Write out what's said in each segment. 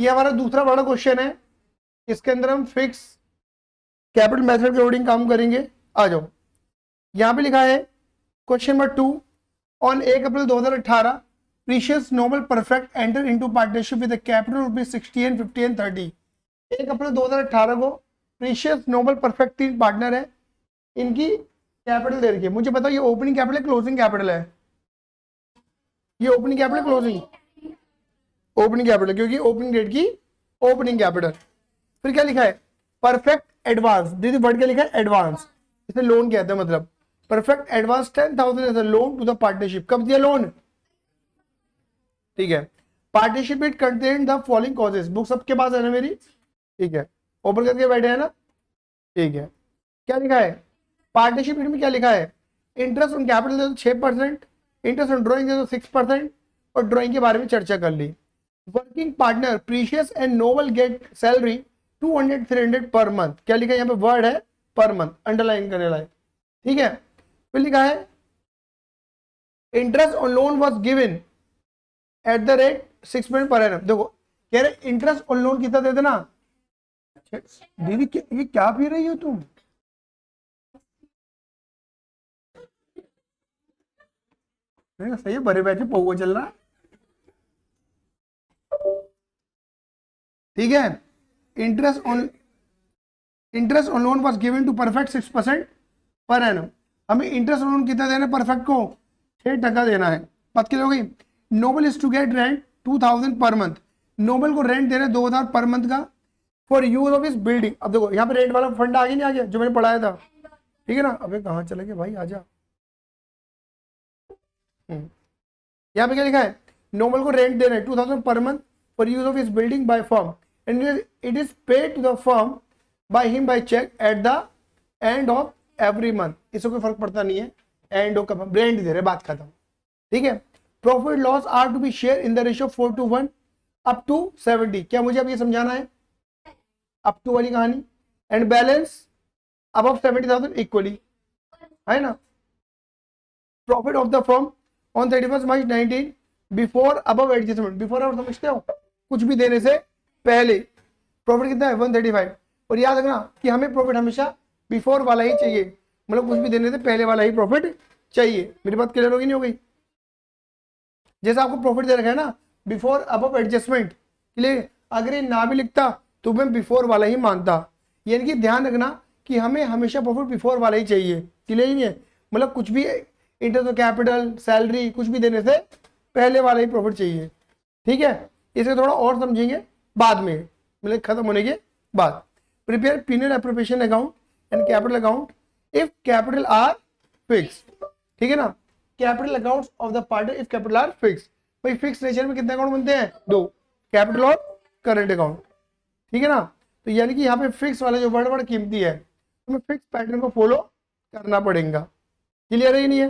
ये हमारा दूसरा बड़ा क्वेश्चन है, इसके अंदर हम फिक्स कैपिटल मेथड के अकॉर्डिंग काम करेंगे। आ जाओ, यहां पे लिखा है question number 2, on 1 April 2018 Precious Noble Perfect enter into partnership with capital rupees 60 and 50 and 30। 1 April 2018 को प्रीशियस नोबल परफेक्ट 3 पार्टनर है, इनकी कैपिटल दे रखी है। मुझे बताओ ये ओपनिंग कैपिटल है क्लोजिंग कैपिटल है? ये opening capital closing? Opening capital, क्योंकि ओपनिंग डेट की ओपनिंग कैपिटल। फिर क्या लिखा है? Perfect advance. दीदी वर्ड क्या लिखा है? एडवांस। इसे लोन कहते हैं, मतलब Perfect advance 10,000 as a loan to the partnership. कब दिया लोन? ठीक है। Partnership it contain the following clauses. Book सबके पास है ना मेरी? ठीक है, ओपन करके बैठे हैं ना? ठीक है। क्या लिखा है पार्टनरशिप में? क्या लिखा है? इंटरेस्ट ऑन कैपिटल दे दो 6%, इंटरेस्ट ऑन ड्रॉइंग दे दो 6%, और ड्रॉइंग के बारे में चर्चा कर ली। Working partner precious and noble get salary 200-300 per month. क्या लिखा है यहाँ पे? वर्ड है पर मंथ, अंडरलाइन करने लायक। ठीक है। फिर लिखा है interest on loan was given at the rate 6% per annum. देखो कह रहे इंटरेस्ट ऑन लोन कितना दे देना। दीदी ये क्या पी रही हो तुम? नहीं सही है, भरे बैठे पौवा चल रहा है। ठीक है। Interest on loan was given to Perfect 6% per annum. हमें इंटरेस्ट ऑन लोन कितना देना है? परफेक्ट को 6% देना है। बात क्लियर हो गई? Noble is to get rent 2,000 per month. Nobel को रेंट देना है 2,000 पर मंथ का फॉर यूज ऑफ इस बिल्डिंग। अब देखो यहाँ पे रेंट वाला फंड आ गया नहीं? आ गया जो मैंने पढ़ाया था। ठीक है ना? अबे कहाँ चले गए भाई, आजा। यहाँ पे क्या लिखा है? नोबल को रेंट देना है 2,000 per month for use of इस building by firm, and it is paid to the firm by him by cheque at the end of every month. इससे कोई फर्क पड़ता नहीं है, एंड ऑफ ब्रांड दे रहे, बात खत्म। ठीक है। Profit loss are to be share in the ratio 4:1 up to 70। क्या मुझे अब ये समझाना है? अप टू वाली कहानी। एंड बैलेंस अबव 70,000 इक्वली, है ना? Profit of the firm on 31 March 19 before above adjustment. Before आप समझते हो, कुछ भी देने से पहले। प्रॉफिट कितना है? 135। और याद रखना कि हमें प्रॉफिट हमेशा बिफोर वाला ही चाहिए, मतलब कुछ भी देने से पहले वाला ही प्रॉफिट चाहिए। मेरी बात क्लियर होगी नहीं हो गई? जैसा आपको प्रॉफिट दे रखा है ना बिफोर अबव एडजस्टमेंट, क्लियर? अगर ये ना भी लिखता तो मैं बिफोर वाला ही मानता। यानी कि ध्यान रखना कि हमें हमेशा प्रॉफिट बिफोर वाला ही चाहिए। क्लियर ही नहीं है? मतलब कुछ भी इंटरेस्ट ऑफ कैपिटल सैलरी कुछ भी देने से पहले वाला ही प्रॉफिट चाहिए। ठीक है। इसे थोड़ा और समझेंगे बाद में, मतलब खत्म होने के बाद। Prepare PNL appropriation account and capital account if capital are fix. ठीक है ना? Capital accounts of the partner if capital are fix. भाई फिक्स नेचर में कितने अकाउंट बनते हैं? 2, कैपिटल और करंट अकाउंट। ठीक है ना? तो यानी कि यहाँ पे फिक्स वाला जो वर्ड बड़ा कीमती है, तो हमें फिक्स पैटर्न को फॉलो करना पड़ेगा। क्लियर है ही नहीं है?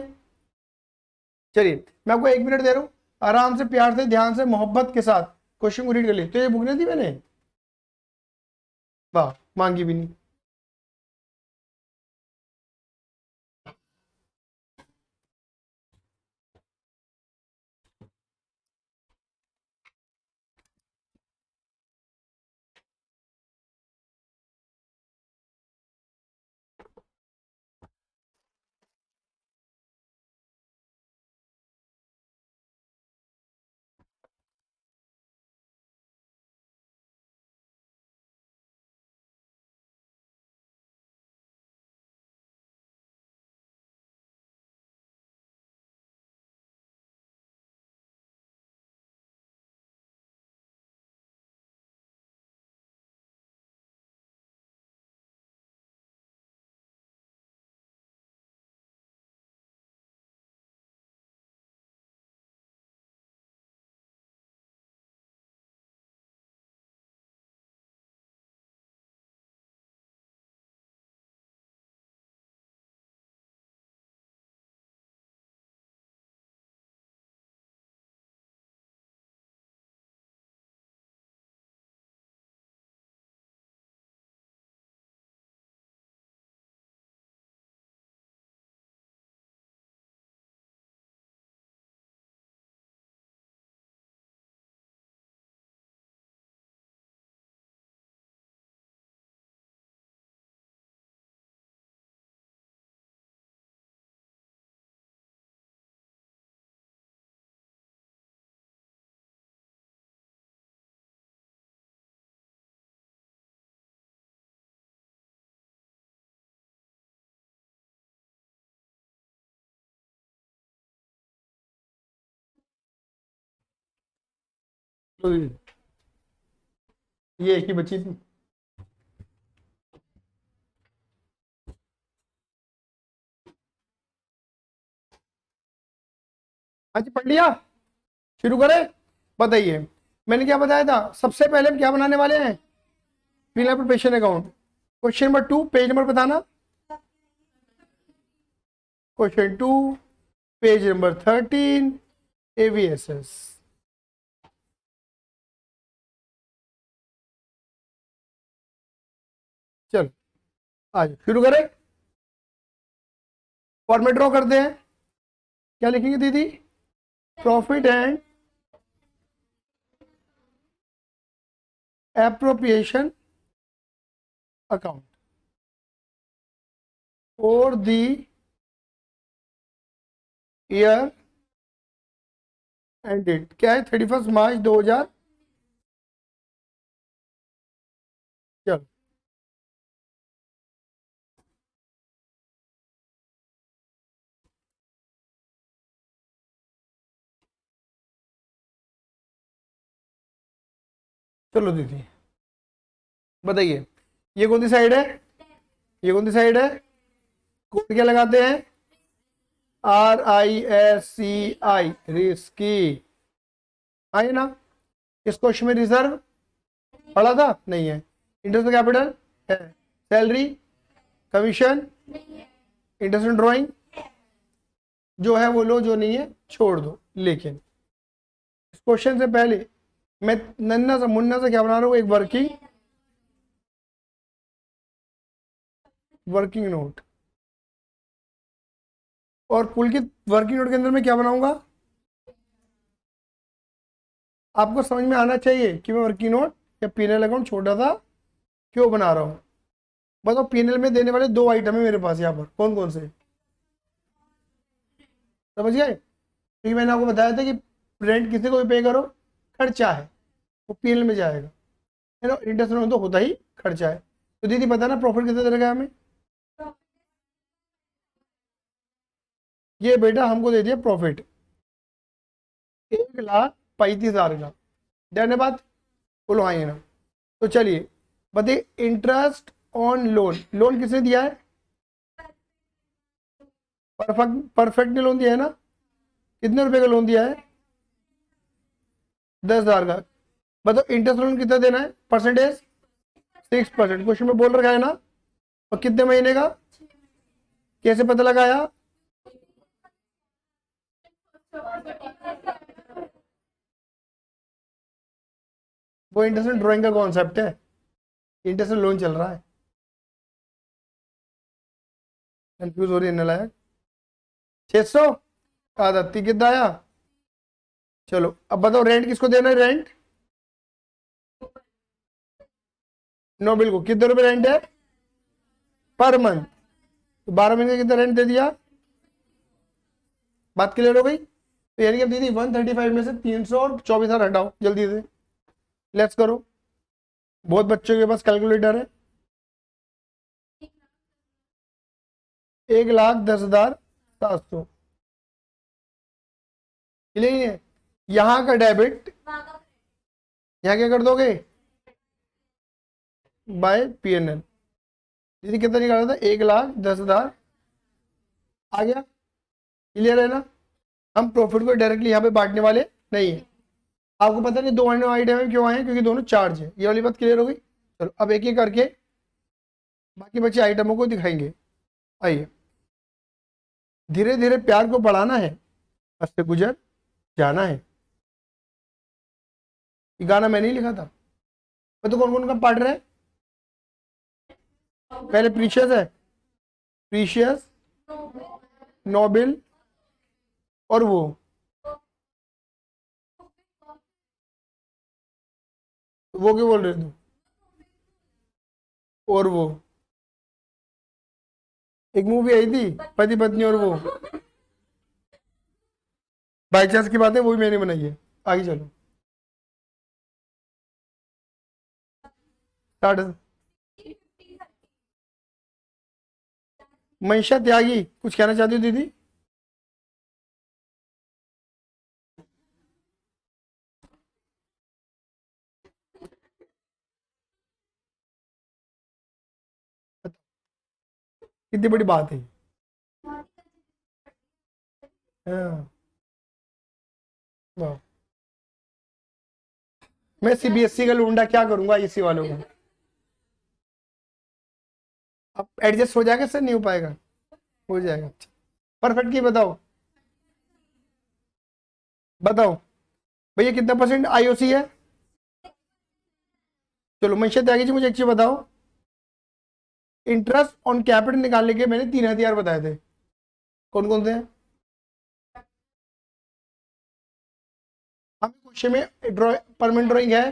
चलिए मैं आपको 1 मिनट दे रहा हूँ, आराम से प्यार से ध्यान से मोहब्बत के साथ क्वेश्चन को रीड कर लिए। तो ये बुक नहीं थी मैंने, वाह, मांगी भी नहीं। तो ये एक ही बची थी। हाँ जी, पढ़ लिया, शुरू करें। बताइए, मैंने क्या बताया था, सबसे पहले हम क्या बनाने वाले हैं, preliminary preparation account. Question number 2, page number बताना। Question 2, page number 13, AVSS. चलो आज शुरू करें। फॉर्मेट ड्रॉ करते हैं। क्या लिखेंगे दीदी, profit and appropriation account for the year ended, क्या है, 31 मार्च 2000। चलो चलो दीदी बताइए, ये कौन सी साइड है, ये कौन सी साइड है, कोड क्या लगाते हैं, RISCI, रिस्की। आए ना, इस क्वेश्चन में रिजर्व पढ़ा था, नहीं है। इंटरेस्ट कैपिटल है, सैलरी, कमीशन, इंटरेस्ट ड्राइंग, जो है वो लो, जो नहीं है छोड़ दो। लेकिन इस क्वेश्चन से पहले मैं नन्ना सा मुन्ना सा क्या बना रहा हूँ, एक वर्किंग नोट। और पुलकित वर्किंग नोट के अंदर मैं क्या बनाऊंगा, आपको समझ में आना चाहिए कि मैं वर्किंग नोट या पीएनएल अकाउंट छोटा सा क्यों बना रहा हूँ। बताओ, पीएनएल में देने वाले दो आइटम है मेरे पास यहाँ पर, कौन कौन से, समझ गए। क्योंकि मैंने आपको बताया था कि रेंट किसी को भी पे करो, खर्चा है, वो पीएनएल में जाएगा, है ना। इंटरेस्ट तो होता ही खर्चा है। तो दीदी बताना प्रॉफिट कितने देगा हमें, ये बेटा हमको दे दिया प्रॉफिट 1,35,000 का। धन्यवाद, बोलो हाँ ये ना। तो चलिए बताइए, इंटरेस्ट ऑन लोन, लोन किसने दिया है, परफेक्ट ने लोन दिया है ना। कितने रुपए का लोन दिया है, 10,000 का। बताओ इंटरेस्ट लोन कितना देना है, परसेंटेज 6%, क्वेश्चन में बोल रखा है ना। और कितने महीने का, कैसे पता लगाया, वो इंटरेस्ट ड्राइंग का कॉन्सेप्ट है, इंटरेस्ट लोन चल रहा है। कंफ्यूज हो रही है नालायक। 600 आदती कितना आया। चलो अब बताओ, रेंट किसको देना है, रेंट नोबिल को। कितने रुपए रेंट है पर मंथ, तो 12 महीने का कितना रेंट दे दिया। बात क्लियर हो गई। तो यानी कि अब दीदी 135 में से 324 हटाओ जल्दी से, लेट्स करो। बहुत बच्चों के पास कैलकुलेटर है। 1,10,700, क्लियर है। यहाँ का डेबिट, यहाँ क्या कर दोगे, बाय पीएनएल। दीदी कितना निकाला था, 1,10,000 आ गया, क्लियर है ना। हम प्रॉफिट को डायरेक्टली यहाँ पे बांटने वाले नहीं है। आपको पता नहीं दो आइटम है क्यों आए हैं, क्योंकि दोनों चार्ज है। ये वाली बात क्लियर हो गई। चलो अब एक एक करके बाकी बचे आइटमों को दिखाएंगे। आइए, धीरे धीरे प्यार को बढ़ाना है, हंसते गुजर जाना है। ये गाना मैंने ही लिखा था। मैं तो कौन कौन का पढ़ रहा है, पहले प्रीशियस है, प्रीशियस, नोबेल, और वो क्यों बोल रहे थे, और वो एक मूवी आई थी पति पत्नी और वो, बाई चांस की बात है, वो भी मैंने बनाई है। आगे चलो, स्टार्ट। मनीषा त्यागी कुछ कहना चाहती हो दीदी। कितनी बड़ी बात है। हाँ, वाह। मैं सीबीएसई का लूंडा क्या करूंगा इसी वालों को। अब एडजस्ट हो जाएगा सर, नहीं हो पाएगा? हो जाएगा। परफेक्ट की बताओ, बताओ भैया कितना परसेंट आईओसी है? चलो मंशा त्यागी जी, मुझे एक चीज बताओ, इंटरेस्ट ऑन कैपिटल निकालने के मैंने 3 हथियार बताए थे, कौन कौन से हैं? हमें क्वेश्चन में ड्रॉ परमानेंट ड्राइंग है,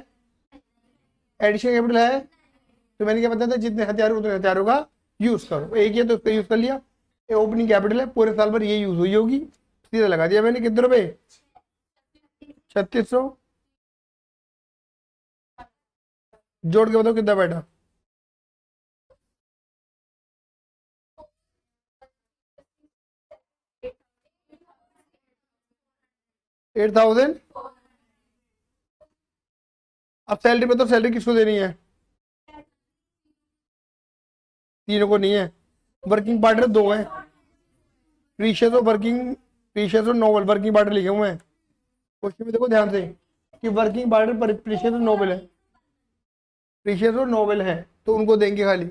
एडिशन कैपिटल है, तो मैंने क्या बताया था, जितने हथियार उतने हथियारों का यूज करो। एक ही है तो उसका यूज कर लिया। ये ओपनिंग कैपिटल है, पूरे साल भर ये यूज हुई होगी, सीधा लगा दिया मैंने। कितने रुपए? 3600। जोड़ के बताओ कितना बैठा? 8000। अब सैलरी बताओ, सैलरी किसको देनी है? तीनों को नहीं है, वर्किंग पार्टनर दो हैं, प्रीशियस और वर्किंग, प्रीशियस और नोबल वर्किंग पार्टनर लिखे हुए हैं क्वेश्चन में, देखो ध्यान से कि वर्किंग पार्टनर प्रीशियस और नोबल है, प्रीशियस और नोबल है, तो उनको देंगे खाली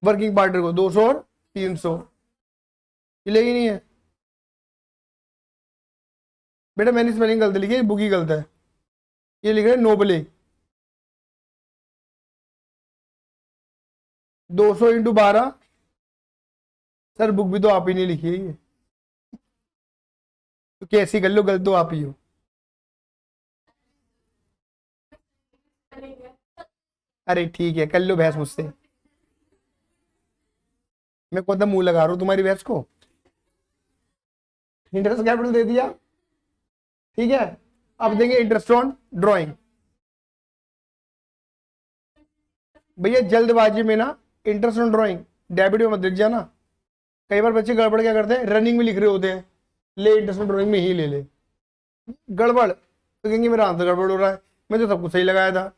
वर्किंग पार्टनर को 200 और 300। मिलेगी नहीं है बेटा, मैंने स्पेलिंग गलत लिखी है, बुक ही गलत है, ये लिख रहे हैं नोबले। 200 × 12। सर बुक भी तो आप ही नहीं लिखी है ये, तो कैसी कर लो, गलत तो आप ही हो। अरे ठीक है, कर लो बहस मुझसे, मैं कौन सा मुंह लगा रहा हूँ तुम्हारी बहस को। इंटरेस्ट कैपिटल दे दिया, ठीक है। अब देंगे इंटरेस्ट ऑन ड्राइंग। भैया जल्दबाजी में ना इंटरेस्ट ऑन ड्राइंग डेबिट में मत लिख जाना, कई बार बच्चे गड़बड़ क्या करते हैं, रनिंग में लिख रहे होते हैं, ले इंटरेस्ट ऑन ड्राइंग में ही ले ले, गड़बड़ तो कहेंगे मेरा आंसर गड़बड़ हो रहा है, मैं तो सब कुछ सही लगाया था।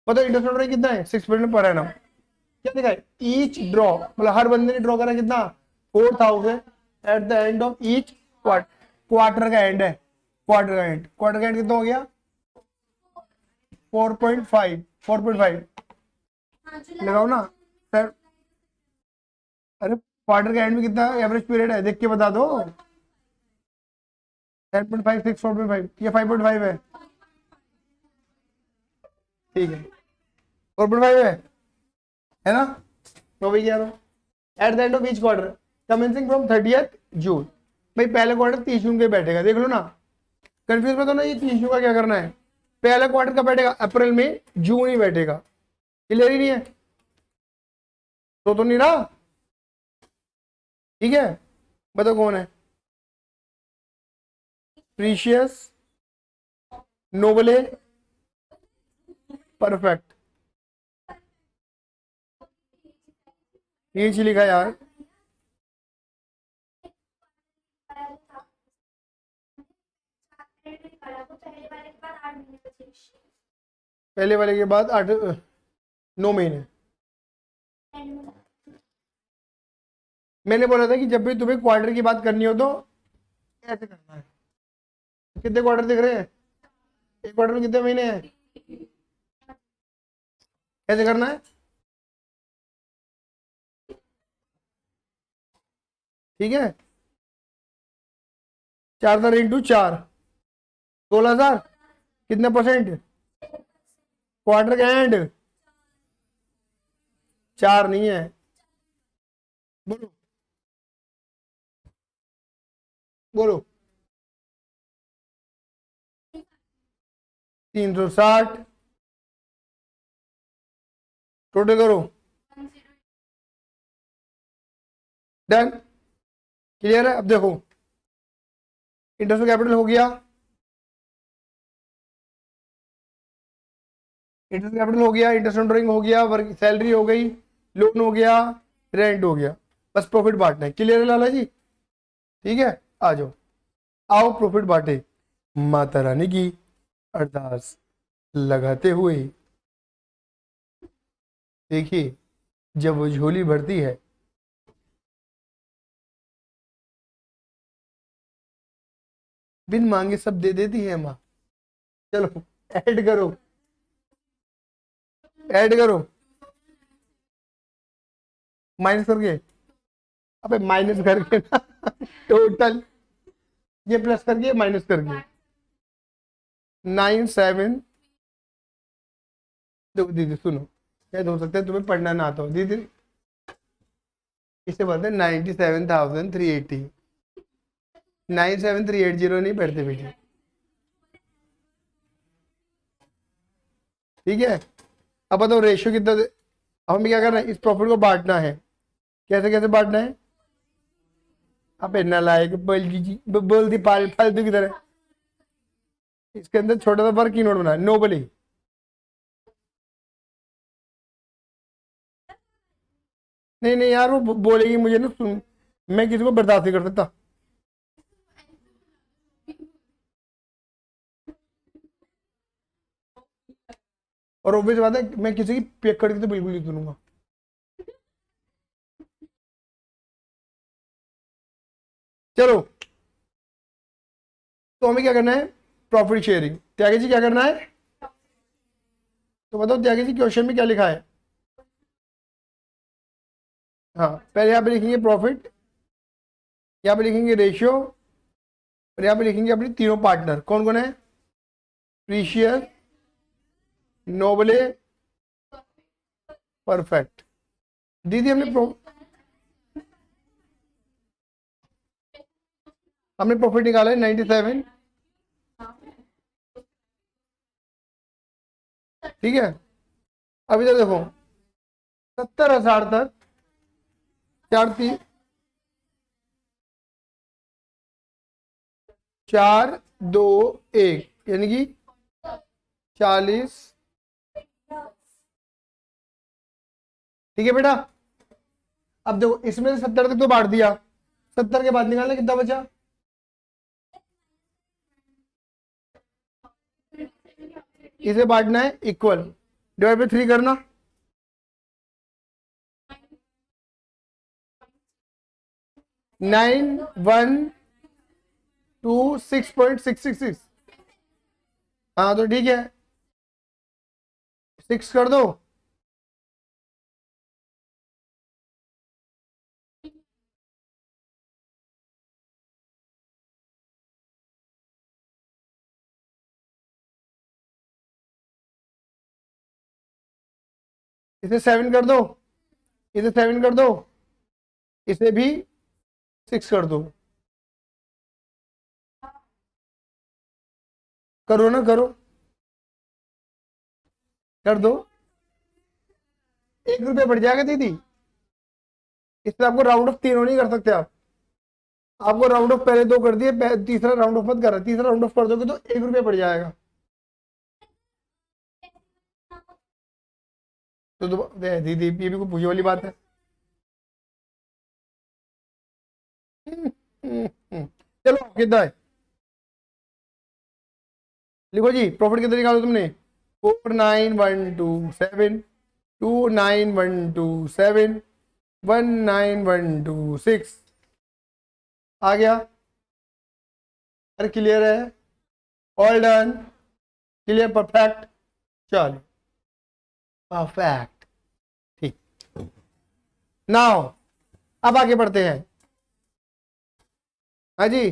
बताओ इंटरेस्ट ऑन ड्राइंग कितना है? 6% पर एनम। क्या देखा है, ईच ड्रॉ मतलब हर बंदे ने ड्रॉ करा कितना? 4000 eight the end of each quarter. Quarter का एंड है, क्वार्टर का एंड, क्वार्टर का एंड कितना हो गया? 4.5, 4.5 लगाओ ना सर। अरे क्वार्टर का एंड में कितना एवरेज पीरियड है, देख के बता दो। 10.5, 6, 4.5 या 5.5 है? ठीक है, 4.5 है ना? तो भाई क्या eight the end of each quarter commencing from 30th जून। भाई पहले क्वार्टर 30 जून के बैठेगा, देख लो ना, कंफ्यूज मत हो ना, ये 30 जून का क्या करना है, पहला क्वार्टर का बैठेगा अप्रैल में, जून ही बैठेगा, क्लियर ही नहीं है तो नहीं रहा, ठीक है। बताओ कौन है? प्रीशियस, नोबले, परफेक्ट, ये चीज लिखा यार। पहले वाले के बाद 9 महीने। मैंने बोला था कि जब भी तुम्हें क्वार्टर की बात करनी हो तो ऐसे करना है। कितने क्वार्टर दिख रहे हैं? एक क्वार्टर में कितने महीने हैं? कैसे करना है? ठीक है, 4,000 इंटू 4, 16,000। कितने परसेंट? क्वार्टर का एंड 4 नहीं है, बोलो बोलो। 360 टोटल करो, डन, क्लियर है। अब देखो इंटरेस्ट कैपिटल हो गया, इंटरेस्ट कैपिटल हो गया, इंटरेस्ट ऑन ड्राइंग हो गया, वर्क सैलरी हो गई, लोन हो गया, रेंट हो गया, बस प्रॉफिट बांटना है। क्लियर है लाला जी? ठीक है, आ जाओ, आओ प्रॉफिट बांटे। माता रानी की अरदास लगाते हुए देखिए, जब वो झोली भरती है बिन मांगे सब दे देती है माँ। चलो ऐड करो, ऐड करो, माइनस करके, अबे माइनस करके ना टोटल, ये प्लस करके माइनस करके 9 7। देखो दीदी सुनो, क्या हो सकता है तुम्हें पढ़ना ना आता हो दीदी, इसे बोलते हैं 97,380। 97380 नहीं पढ़ते बेटे, ठीक है। अब बताओ रेशियो कितना अब हमें क्या करना है, इस प्रॉफिट को बांटना है। कैसे कैसे बांटना है? अबे नालायक बोल दी फालतू की तरह। इसके अंदर छोटा सा फर्क की नोट बना, नोबली। नहीं नहीं यार, वो बोलेगी मुझे ना, सुन, मैं किसी को बर्दाश्त नहीं कर सकता। और ऑब्वियस बात है, मैं किसी की पेक करके तो बिल्कुल नहीं सुनूंगा। चलो, तो हमें क्या करना है, प्रॉफिट शेयरिंग। त्यागी जी क्या करना है? तो बताओ त्यागी जी क्वेश्चन में क्या लिखा है? हाँ, पहले यहाँ पे लिखेंगे प्रॉफिट, यहाँ पे लिखेंगे रेशियो, और यहाँ पे लिखेंगे अपनी तीनों पार्टनर कौन कौन है, प्रीशियस, नोबले, परफेक्ट। दीदी हमने प्रॉफिट निकाला है 97, ठीक है। अभी तो देखो 70,000 तक, 4 3 4 2 1, यानी कि 40, ठीक है बेटा। अब देखो इसमें से 70 तक तो बांट दिया, 70 के बाद निकालना कितना बचा, इसे बांटना है इक्वल, डिवाइड बाई 3 करना, 9,126.666। हाँ तो ठीक है, 6 कर दो, इसे 7 कर दो, इसे 7 कर दो, इसे भी 6 कर दो, करो ना, करो, कर दो। 1 रुपया बढ़ जाएगा दीदी, इससे आपको राउंड ऑफ तीनों नहीं कर सकते आप। आपको राउंड ऑफ पहले 2 कर दिए, तीसरा राउंड ऑफ मत कर रहा, तीसरा राउंड ऑफ कर दोगे तो 1 रुपया बढ़ जाएगा। तो दीदी ये भी कोई पूछे वाली बात है? चलो कितना है, लिखो जी, प्रॉफिट कितना निकालो तुमने, 49,127, 29,127, 19,126 आ गया। अरे क्लियर है, ऑल डन, क्लियर, परफेक्ट। चलो परफेक्ट, ठीक। नाउ अब आगे बढ़ते हैं। हाँ जी,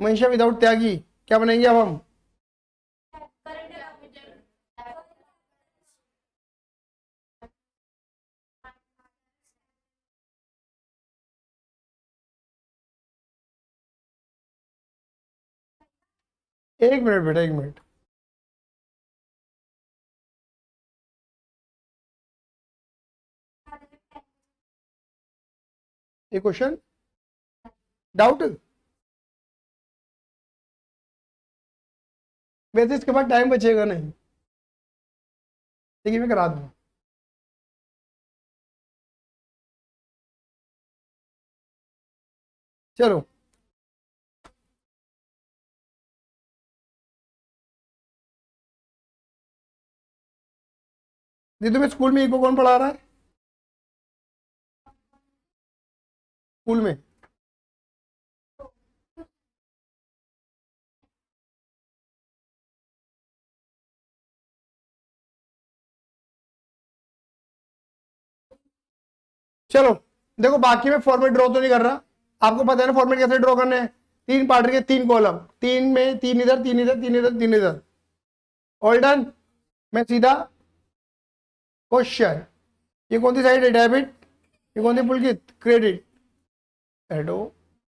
मनीषा विदाउट त्यागी क्या बनाएंगे अब हम? 1 मिनट बेटा, 1 मिनट। एक क्वेश्चन, डाउट, वैसे इसके बाद टाइम बचेगा नहीं, लेकिन मैं करा दूंगा। चलो, ये तुम्हें स्कूल में इको कौन पढ़ा रहा है, स्कूल में? चलो देखो, बाकी मैं फॉर्मेट ड्रॉ तो नहीं कर रहा, आपको पता है ना फॉर्मेट कैसे ड्रॉ करने हैं। 3 पार्ट के 3 कॉलम, 3 में 3 इधर 3 इधर 3 इधर 3 इधर, ऑल डन। मैं सीधा क्वेश्चन, ये कौन सी साइड है, डेबिट, ये कौन सी पुलकित, क्रेडिट, एडो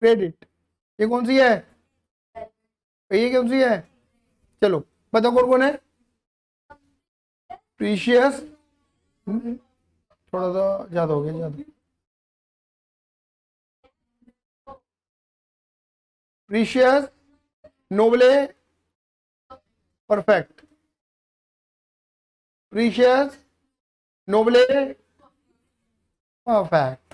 क्रेडिट, ये कौन सी है, ये कौन सी है, चलो बताओ कौन कौन है। प्रीशियस, थोड़ा सा ज्यादा हो गया, ज्यादा। Precious, noble, perfect, precious, noble, perfect,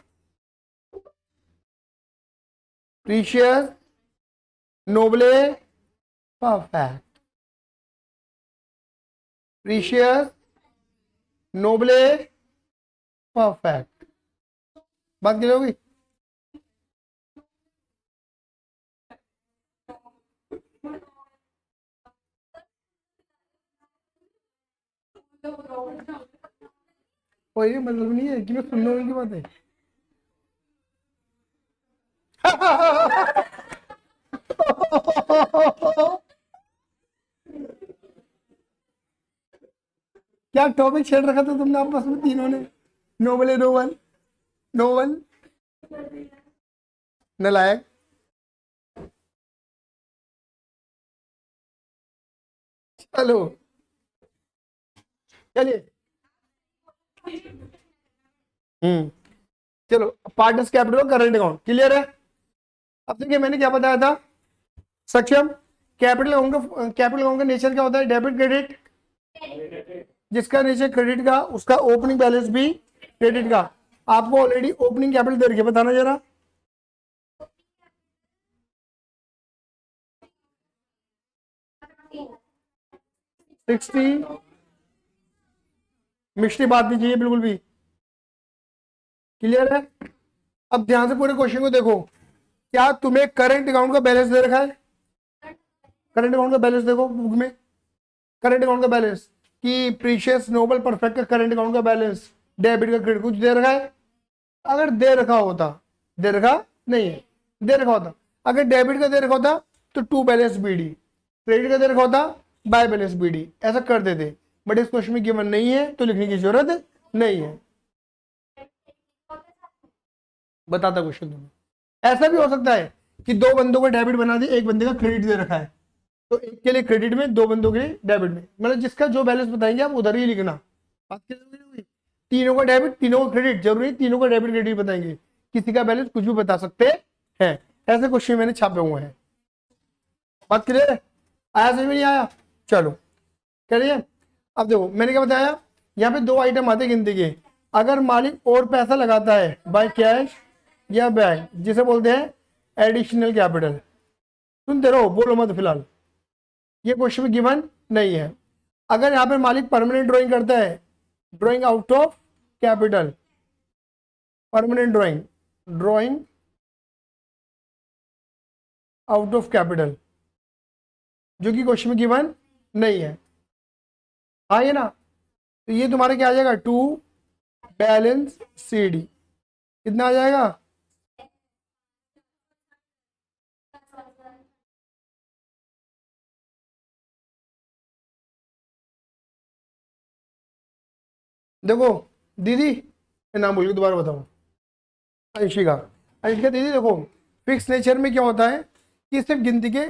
precious, noble, perfect, precious, noble, perfect. बात क्लियर होगी। कोई मतलब नहीं है कि मैं सुन रहा हूँ बात है। क्या टॉपिक छेड़ रखा था तुमने आपस में तीनों ने, नोबल है, नोबल, नोबल, नलायक। चलो चलिए, चलो partners capital, current account clear है। अब देखिए मैंने क्या बताया था, सक्षम, कैपिटल अकाउंट का नेचर क्या होता है, डेबिट क्रेडिट, जिसका नेचर क्रेडिट का उसका ओपनिंग बैलेंस भी क्रेडिट का। आपको ऑलरेडी ओपनिंग कैपिटल दे रखी है, बताना जरा। सिक्सटी, मिश्री बात नहीं चाहिए बिल्कुल भी, क्लियर है। अब ध्यान से पूरे क्वेश्चन को देखो, क्या तुम्हें करंट अकाउंट का बैलेंस दे रखा है, करंट अकाउंट का बैलेंस देखो बुक में, करंट अकाउंट का बैलेंस कि प्रीशियस, नोबल, परफेक्ट का करंट अकाउंट का बैलेंस, डेबिट का क्रेडिट कुछ दे रखा है। अगर दे रखा होता, दे रखा नहीं है, दे रखा होता, अगर डेबिट का दे रखा होता तो टू बैलेंस बीडी, क्रेडिट का दे रखा होता बाय बैलेंस बीडी, ऐसा कर देते। बट इस क्वेश्चन में गिवन नहीं है तो लिखने की जरूरत नहीं है। बताता क्वेश्चन तुम्हें। ऐसा भी हो सकता है कि दो बंदों का डेबिट बना दिया, एक बंदे का क्रेडिट दे रखा है, तो एक के लिए क्रेडिट में, दो बंदों के लिए डेबिट में, मतलब जिसका जो बैलेंस बताएंगे आप उधर ही लिखना। बात क्लियर, तीनों का डेबिट तीनों का क्रेडिट, जरूरी तीनों का डेबिट क्रेडिट बताएंगे, किसी का बैलेंस कुछ भी बता सकते हैं। ऐसे क्वेश्चन मैंने छापे हुए हैं। बात क्लियर है, आया समझ में नहीं आया, चलो करिए। अब देखो मैंने क्या बताया, यहाँ पे दो आइटम आते गिनती के, अगर मालिक और पैसा लगाता है बाय कैश या बैंक, जिसे बोलते हैं एडिशनल कैपिटल। सुनते रहो, बोलो मत फिलहाल, ये क्वेश्चन में गिवन नहीं है। अगर यहाँ पे मालिक परमानेंट ड्राइंग करता है, drawing out of capital, permanent drawing, drawing out of capital, जो कि क्वेश्चन में गिवन नहीं है, हाँ ये ना, तो ये तुम्हारा क्या आ जाएगा, टू बैलेंस सीडी, कितना आ जाएगा, देखो दीदी, नाम बोलिए दोबारा बताओ, अंशिका, अंशिका दीदी देखो, फिक्स नेचर में क्या होता है कि सिर्फ गिनती के,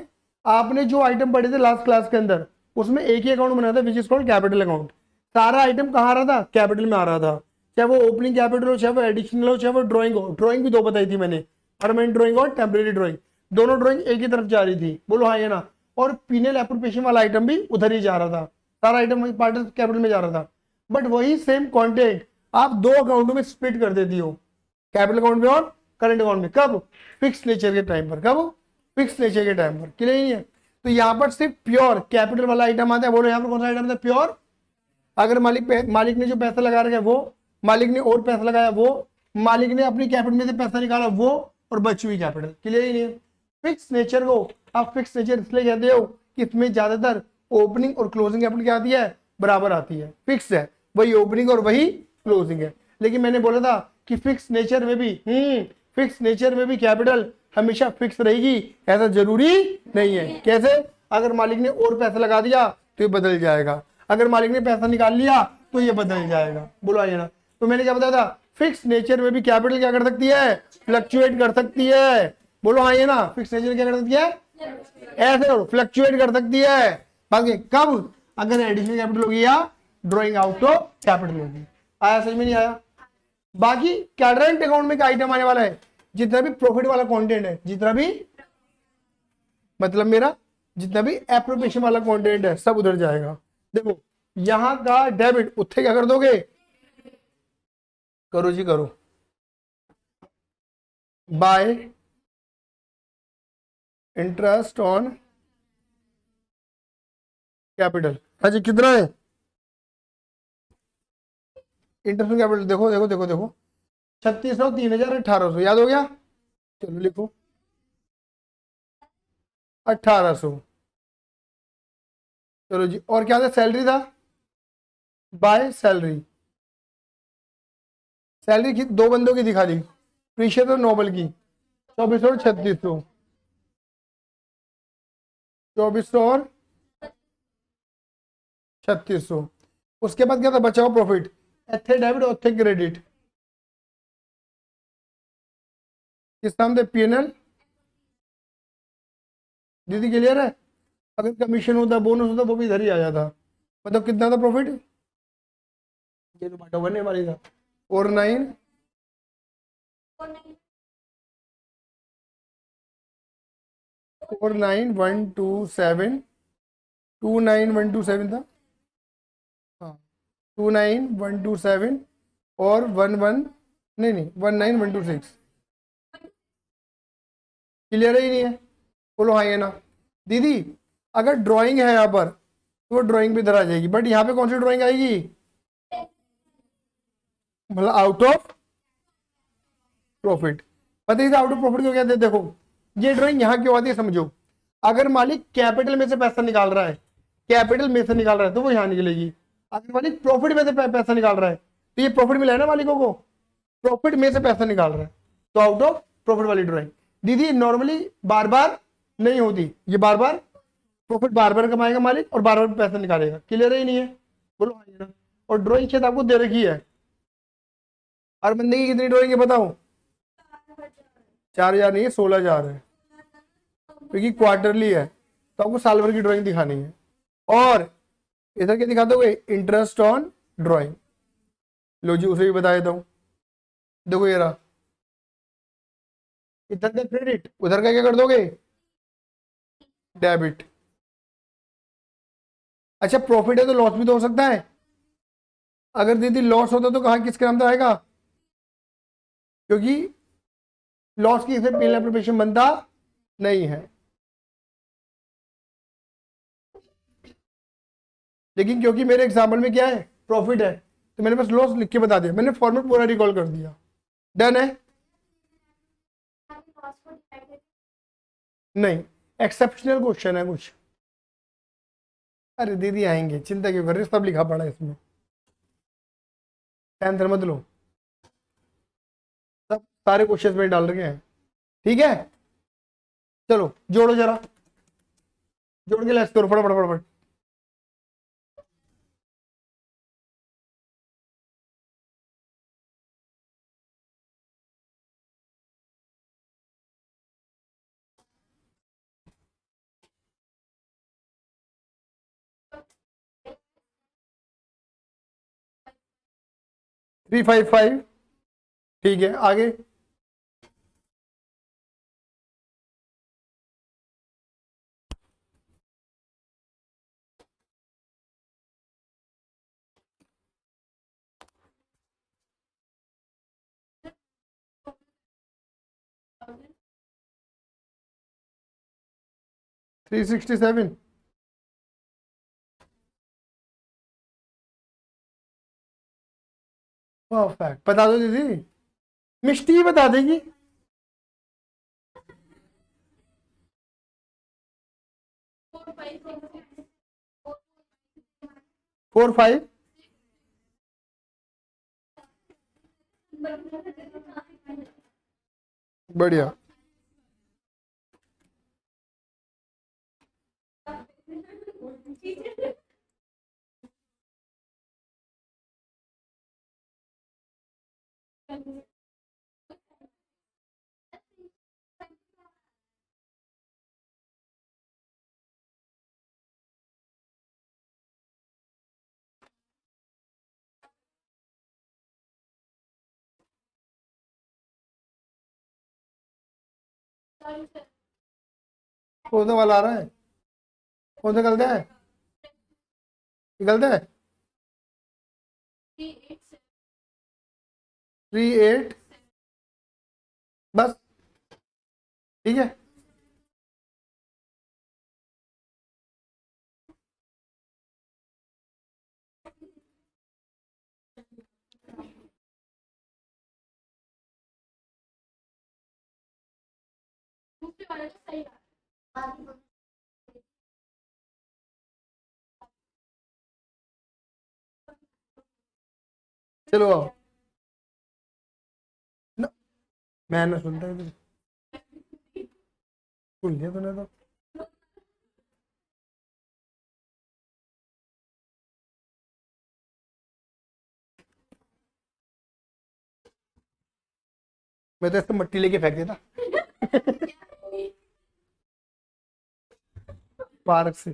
आपने जो आइटम पढ़े थे लास्ट क्लास के अंदर, उसमें एक ही अकाउंट बना था which is called capital account. सारा आइटम कहाँ आ रहा था, कैपिटल में आ रहा था, चाहे वो ओपनिंग कैपिटल हो, चाहे वो एडिशनल हो, चाहे वो ड्राइंग हो। ड्राइंग भी दो बताई थी मैंने, परमानेंट ड्राइंग और टेम्परेरी ड्राइंग, दोनों ड्राइंग एक ही तरफ जा रही थी, बोलो हाँ या ना। और पीनल एप्रोप्रिएशन वाला आइटम भी उधर ही जा रहा था, सारा आइटम पार्ट कैपिटल में जा रहा था। बट वही सेम कॉन्टेंट आप दो अकाउंटों में स्प्लिट कर देती हो, कैपिटल अकाउंट में और करंट अकाउंट में, कब, फिक्स नेचर के टाइम पर, कब, फिक्स नेचर के टाइम पर, क्लियर नहीं है। तो यहाँ पर सिर्फ प्योर कैपिटल वाला आइटम आता है, बोलो यहाँ पर कौन सा आइटम था, प्योर। अगर मालिक ने जो पैसा लगा रखा है वो, मालिक ने और पैसा लगाया वो, मालिक ने अपनी कैपिटल में से पैसा निकाला वो, और बची हुई कैपिटल, क्लियर ही नहीं है। फिक्स नेचर को आप फिक्स नेचर इसलिए कहते हो कि इसमें ज्यादातर ओपनिंग और क्लोजिंग कैपिटल क्या आती है, बराबर आती है, फिक्स है, वही ओपनिंग और वही क्लोजिंग है। लेकिन मैंने बोला था कि फिक्स नेचर में भी फिक्स नेचर में भी कैपिटल हमेशा फिक्स रहेगी, ऐसा जरूरी नहीं है। कैसे? अगर मालिक ने और पैसा लगा दिया तो ये बदल जाएगा, अगर मालिक ने पैसा निकाल लिया तो ये बदल जाएगा। बोलो आइए ना। तो मैंने क्या बताया था, फिक्स नेचर में भी कैपिटल क्या कर सकती है, फ्लक्चुएट कर सकती है। बोलो आइए ना, फिक्स नेचर क्या कर सकती है, ऐसे फ्लक्चुएट कर सकती है। बाकी कब, अगर एडिशनल कैपिटल होगी या ड्रॉइंग आउट ऑफ कैपिटल होगी। आया समझ में नहीं आया? बाकी करंट अकाउंट में क्या आइटम आने वाला है, जितना भी प्रॉफिट वाला कंटेंट है, जितना भी मतलब मेरा जितना भी एप्रोप्रिएशन वाला कंटेंट है सब उधर जाएगा। देखो यहां का डेबिट उत्थे क्या कर दोगे, करो जी करो, बाय इंटरेस्ट ऑन कैपिटल। हाँ जी कितना है इंटरेस्ट ऑन कैपिटल, देखो देखो देखो देखो 3600, 3000, 1800, याद हो गया? चलो लिखो 1800। चलो जी, और क्या था, सैलरी था, बाय सैलरी। सैलरी दो बंदों की दिखा दी, प्रीशियस और नोबल की, 2400 और 3600, 2400 और 3600। उसके बाद क्या था, बचा हुआ प्रॉफिट, एथे डेबिट और एथे क्रेडिट, किस नाम से, पीएनएल। दीदी क्लियर है? अगर कमीशन होता, बोनस होता, वो भी इधर ही आ जाता। मतलब कितना था प्रॉफिट, ये तो बांटा बनने वाली था, और 49127, 29127 था, हाँ 29127 और 11, नहीं नहीं 19126। क्लियर है ही नहीं है? बोलो हाँ ये ना। दीदी अगर ड्राइंग है यहाँ पर तो वो ड्राइंग भी इधर आ जाएगी, बट यहाँ पे कौन सी ड्राइंग आएगी, मतलब आउट ऑफ प्रॉफिट। पता है आउट ऑफ प्रॉफिट क्यों कहते हैं? देखो ये ड्राइंग यहाँ क्यों आती है समझो। अगर मालिक कैपिटल में से पैसा निकाल रहा है, कैपिटल में से निकाल रहा है तो वो यहाँ निकलेगी। अगर मालिक प्रॉफिट में से पैसा निकाल रहा है तो ये प्रॉफिट मिला है ना मालिकों को, प्रॉफिट में से पैसा निकाल रहा है तो आउट ऑफ प्रॉफिट वाली ड्राइंग। दीदी नॉर्मली बार बार नहीं होती, ये बार बार प्रॉफिट बार बार कमाएगा मालिक और बार बार पैसा निकालेगा। क्लियर है ही नहीं है? बोलो हाँ ना। और ड्राइंग शायद आपको दे रखी है, हर बंदे की कितनी ड्राइंग है बताओ, 4000 नहीं है, 16000 है, क्योंकि क्वार्टरली है तो आपको साल भर की ड्राइंग दिखानी है। और इधर क्या दिखा दोगे, इंटरेस्ट ऑन ड्राइंग। लो जी उसे भी बता देता हूं, देखो ये रहा, इधर का क्रेडिट, उधर का क्या कर दोगे, डेबिट। अच्छा प्रॉफिट है तो लॉस भी तो हो सकता है, अगर दीदी लॉस होता तो कहाँ किसके नाम से आएगा, क्योंकि लॉस की इसे पीएल एप्लीकेशन बनता नहीं है। लेकिन क्योंकि मेरे एग्जाम्पल में क्या है, प्रॉफिट है, तो मैंने बस लॉस लिख के बता दिया, मैंने फॉर्मेट पूरा रिकॉल कर दिया। डन है? नहीं, एक्सेप्शनल क्वेश्चन है कुछ। अरे दीदी आएंगे, चिंता क्यों कर रहे हो, सब लिखा पड़ा है इसमें, टेंशन मत लो, सब सारे क्वेश्चन में डाल रखे हैं। ठीक है चलो जोड़ो जरा, जोड़ के लेट्स करो फटाफट फटाफट। थ्री फाइव फाइव, ठीक है आगे। Three 367, perfect. बता दो दीदी, मिष्टी ही बता देगी। 45, बढ़िया। कौन सा वाला आ रहा है? कौन सा गलत है? गलत है। 38 बस। ठीक है। चलो आओ ना, मैं ना सुनता है, सुन लिया तूने तो। मैं तो इसको मट्टी लेके फेंक देता पार्क से।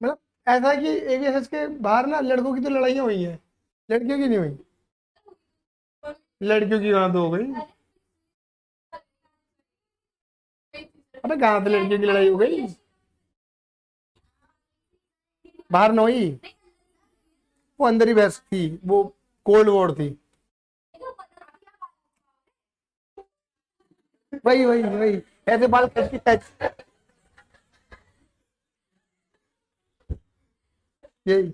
मतलब ऐसा है कि एवीएसएस के बाहर ना लड़कों की तो लड़ाइयाँ हुई हैं, लड़कियों की नहीं हुई। लड़कियों की कहाँ तो हो गई? अबे कहाँ पे लड़कियों की लड़ाई हो गई? बाहर ना हुई, वो अंदर ही बहस थी, वो कोल्ड वॉर थी। वही वही वही, ऐसे बाल कट के टच, यही।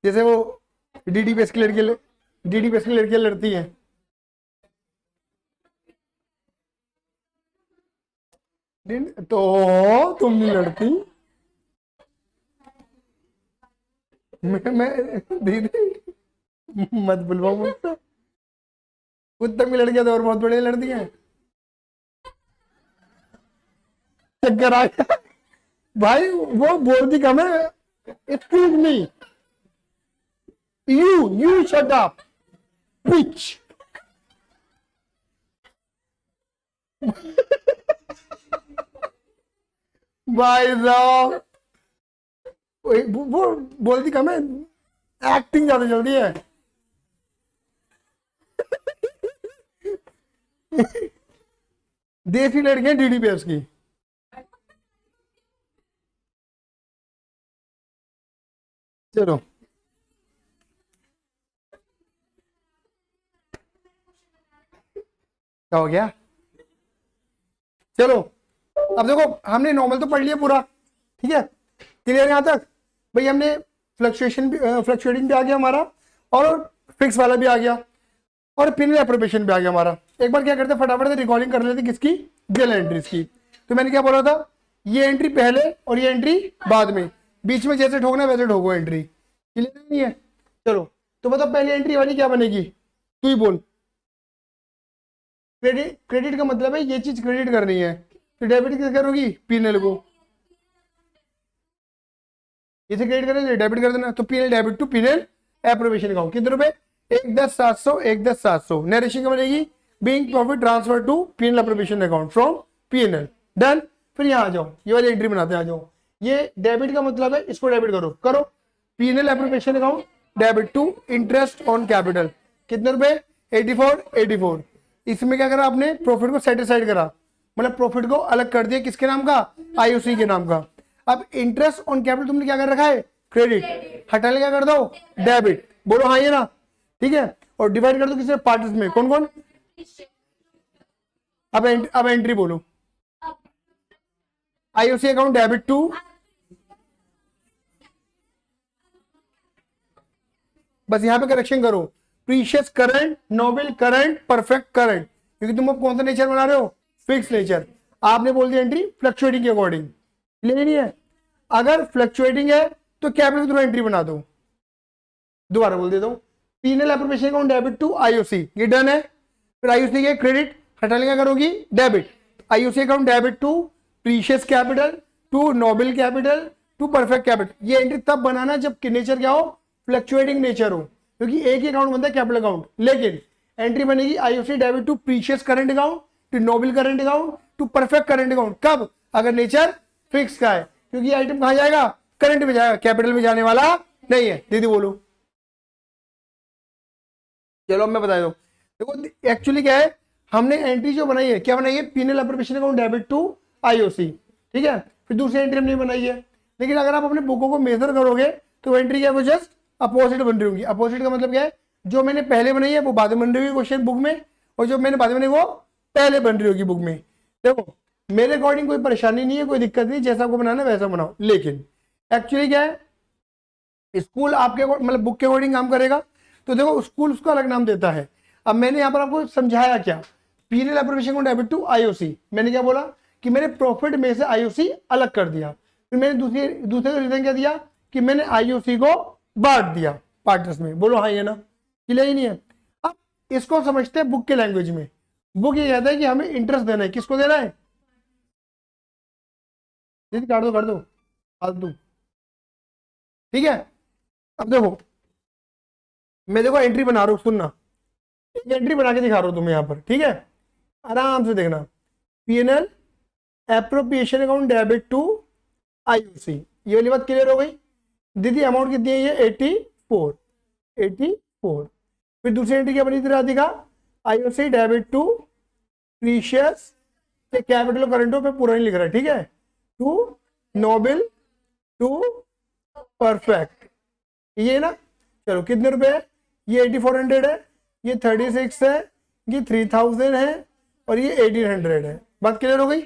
जैसे वो डीडी पे की लड़की, डीडी पे की लड़कियां लड़ती हैं। तो तुम नहीं लड़ती? मैं दीदी मत बुलवाओ मुझसे। खुद तक की लड़कियां तो और बहुत बड़ी लड़ती हैं। चक्कर आ गया भाई, वो बोलती कम है। Excuse me, you shut up pitch. भाई साहब, वो बोलती कम है, एक्टिंग ज्यादा चलती है। देसी लड़कियां डीडी पे उसकी। चलो क्या हो गया? चलो अब देखो, हमने नॉर्मल तो पढ़ लिया पूरा, ठीक है, क्लियर यहाँ तक? भाई हमने फ्लक्चुएशन भी, फ्लक्चुएटिंग भी आ गया हमारा, और फिक्स वाला भी आ गया, और पिन एप्रोप्रिएशन भी आ गया हमारा। एक बार क्या करते हैं, फटाफट से रिकॉर्डिंग कर लेते किसकी, रियल एंट्रीज की। तो मैंने क्या बोला था, ये एंट्री पहले और ये एंट्री बाद में, बीच में जैसे ठोकना है वैसे ठोको एंट्री। क्लियर नहीं है? चलो तो बताओ पहली एंट्री वाली क्या बनेगी, तू ही बोल। क्रेडिट, क्रेडिट का मतलब है ये चीज क्रेडिट करनी है, तो डेबिट किस करोगी, पीएनएल को। इसे क्रेडिट करना, डेबिट कर देना, तो PNL debit to PNL appropriation account. कितने रुपए, 1,10,700, 1,10,700। नरेशन का बनेगी, being profit transfer to PNL appropriation account from PNL. Done. फिर यहाँ आ जाओ, ये वाली एंट्री बनाते आ जाओ। ये डेबिट का मतलब है, इसको डेबिट करो, करो। PNL appropriation account debit to interest on capital. कितने रुपए, 84, 84। इसमें क्या करा आपने, प्रॉफिट को सेट असाइड करा, मतलब प्रॉफिट को अलग कर दिया, किसके नाम का, आईओसी के नाम का। अब इंटरेस्ट ऑन कैपिटल तुमने क्या कर रखा है, क्रेडिट, हटाने क्या कर दो, डेबिट। बोलो हाँ ये ना, ठीक है। और डिवाइड कर दो किससे, पार्ट्स में, कौन कौन। अब एंट्री बोलो, आईओसी अकाउंट डेबिट टू, बस यहाँ पे करेक्शन करो, Precious current, Noble current, Perfect current, क्योंकि तुम अब कौन सा नेचर बना रहे हो, फिक्स नेचर। आपने बोल दिया एंट्री फ्लक्चुएटिंग के अकॉर्डिंग। क्लियर नहीं है? अगर फ्लक्चुएटिंग है तो कैपिटल के थ्रू एंट्री बना दो। दोबारा बोल देता हूँ, PNL appropriation account debit to IOC, ये डन है। फिर आईओसी के क्रेडिट हटाने क्या करोगी, debit. IOC account debit to precious capital, to Noble capital, to Perfect capital. ये एंट्री तब बनाना जब नेचर क्या हो, फ्लक्चुएटिंग नेचर हो, क्योंकि एक ही अकाउंट बनता है कैपिटल अकाउंट। लेकिन एंट्री बनेगी IOC debit to Precious current account, to Noble current account, to Perfect current account. कब, अगर नेचर फिक्स का है, क्योंकि आइटम कहां जाएगा, करंट में जाएगा, कैपिटल में जाने वाला नहीं है। दीदी बोलो। चलो अब मैं बता दूं, देखो एक्चुअली क्या है, हमने एंट्री जो बनाई है, क्या बनाई है, PNL appropriation account debit to IOC, ठीक है। फिर दूसरी एंट्री हमने बनाई है, लेकिन अगर आप अपने बुकों को मेजर करोगे तो एंट्री क्या है, वो जस्ट अपोजिट बन रही होंगी। अपोजिट का मतलब क्या है, जो मैंने पहले बनाई है वो बाद में बन रही होगी क्वेश्चन बुक में, और जो मैंने बाद में बनाई वो पहले बन रही होगी बुक में। देखो मेरे अकॉर्डिंग कोई परेशानी नहीं है, कोई दिक्कत नहीं, जैसा आपको बनाना है वैसा बनाओ। लेकिन एक्चुअली क्या है, स्कूल आपके मतलब बुक के अकॉर्डिंग काम करेगा, तो देखो स्कूल उसको अलग नाम देता है। अब मैंने यहाँ पर आपको समझाया क्या, PNL appropriation account debit to IOC, मैंने क्या बोला कि मैंने प्रॉफिट में से आईओसी अलग कर दिया। फिर मैंने दूसरे रीजन क्या दिया कि मैंने आईओसी को बांट दिया पार्टनर्स में। बोलो हाँ, ये ना क्लियर ही नहीं है। अब इसको समझते हैं बुक के लैंग्वेज में। बुक ये कहता है कि हमें इंटरेस्ट देना है, किसको देना है, दीदी काट दो फालतू, ठीक है। अब देखो मैं देखो एंट्री बना रहा हूँ, सुनना, एक एंट्री बना के दिखा रहा हूँ तुम्हें यहाँ पर, ठीक है, आराम से देखना। PNL appropriation account debit to IOC, ये वाली बात क्लियर हो गई। दीदी अमाउंट कितनी है, ये 84। फिर दूसरी एंट्री क्या बनी थी Radhika, IOC debit to precious capital करंटो पे पूरा नहीं लिख रहा है, ठीक है, टू नोबल टू परफेक्ट, ये ना। चलो कितने रुपए है, ये 8400 है, ये 36 है, ये 3000 है, और ये 1800 है। बात क्लियर हो गई,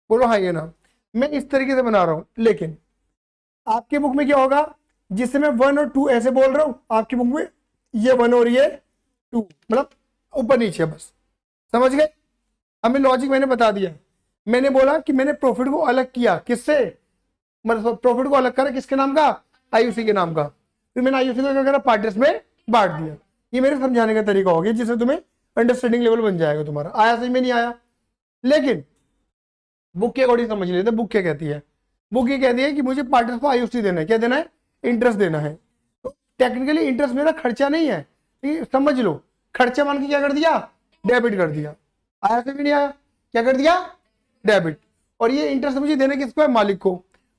बोलो हाँ ये ना। मैं इस तरीके से बना रहा हूं, लेकिन आपके बुक में क्या होगा, जिससे मैं 1 और 2 ऐसे बोल रहा हूं, आपकी बुक में ये 1 और ये 2, मतलब ऊपर नीचे, बस समझ गए। हमें लॉजिक मैंने बता दिया। मैंने बोला कि मैंने प्रॉफिट को अलग किया, किससे, मतलब प्रॉफिट को अलग करा किसके नाम का, आईओसी के नाम का। फिर मैंने आईओसी को क्या करा, पार्टनर्स में बांट दिया। ये मेरे समझाने का तरीका हो गया, जिससे तुम्हें अंडरस्टैंडिंग लेवल बन जाएगा तुम्हारा। आया समझ में, नहीं आया, लेकिन बुक के अकॉर्डिंग समझ लेते। बुक क्या कहती है, बुक ये कहती है कि मुझे पार्टनर्स को आईओसी देना है, क्या देना है, इंटरेस्ट देना है। तो टेक्निकली इंटरेस्ट मेरा खर्चा नहीं है, समझ लो, खर्चा मान के क्या कर दिया, डेबिट कर दिया। आया समझ में, नहीं आया, क्या कर दिया, डेबिट। और ये इंटरेस्ट मुझे देना किसको है, मालिक को।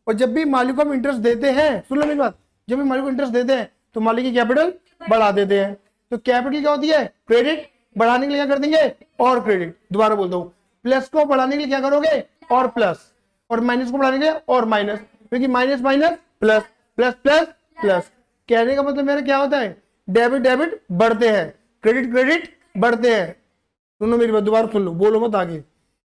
और जब भी मालिक को हम इंटरेस्ट देते हैं, सुन लो मेरी बात, जब भी मालिक को इंटरेस्ट देते हैं तो मालिक की कैपिटल बढ़ा देते हैं। तो कैपिटल क्या होती है, क्रेडिट, बढ़ाने के लिए क्या कर देंगे, और क्रेडिट। दोबारा बोलता हूँ, प्लस को बढ़ाने के लिए क्या करोगे, और प्लस, और माइनस को बढ़ाने के लिए और माइनस, क्योंकि minus minus plus, plus plus plus. कहने का मतलब मेरा क्या होता है, डेबिट डेबिट बढ़ते हैं, क्रेडिट क्रेडिट बढ़ते हैं। सुनो मेरी बात, दोबारा सुन लो, बोलो मत आगे।